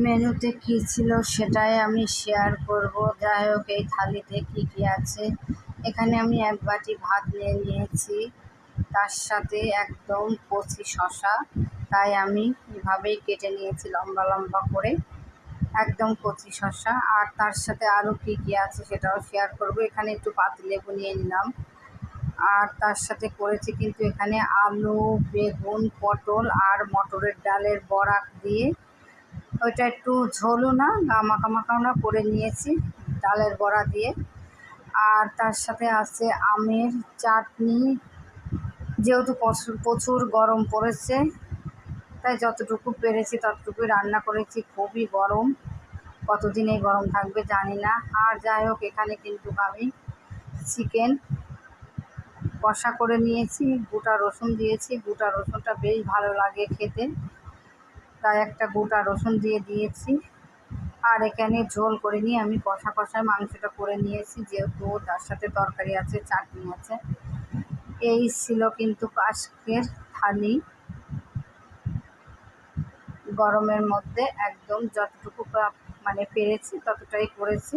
মেনুতে কী ছিল সেটাই আমি শেয়ার করব। যাই হোক, এই থালিতে কী কী আছে। এখানে আমি এক বাটি ভাত নিয়ে নিয়েছি, তার সাথে একদম কচি শসা, তাই আমি এভাবেই কেটে নিয়েছি লম্বা লম্বা করে, একদম কচি শসা। আর তার সাথে আরও কী কী আছে সেটাও শেয়ার করব। এখানে একটু পাতিলেবু নিয়ে নিলাম। আর তার সাথে করেছি কিন্তু এখানে আলু, বেগুন, পটল আর মটরের ডালের বড়া দিয়ে, ওইটা একটু ঝোলও না মাখা মাখাও না করে নিয়েছি ডালের বড়া দিয়ে। আর তার সাথে আছে আমের চাটনি। যেহেতু প্রচুর প্রচুর গরম পড়েছে, তাই যতটুকু পেরেছি ততটুকুই রান্না করেছি। খুবই গরম, কতদিন এই গরম থাকবে জানি না। আর যাই হোক, এখানে কিন্তু আমি চিকেন কষা করে নিয়েছি, গোটা রসুন দিয়েছি। গোটা রসুনটা বেশ ভালো লাগে খেতে, তাই একটা গোটা রসুন দিয়ে দিয়েছি। আর এখানে ঝোল করে নিয়ে আমি কষা কষায় মাংসটা করে নিয়েছি, যেহেতু তার সাথে তরকারি আছে, চাটনি আছে। এই ছিল কিন্তু আজকের থালি। গরমের মধ্যে একদম যতটুকু মানে পেরেছি ততটাই করেছি।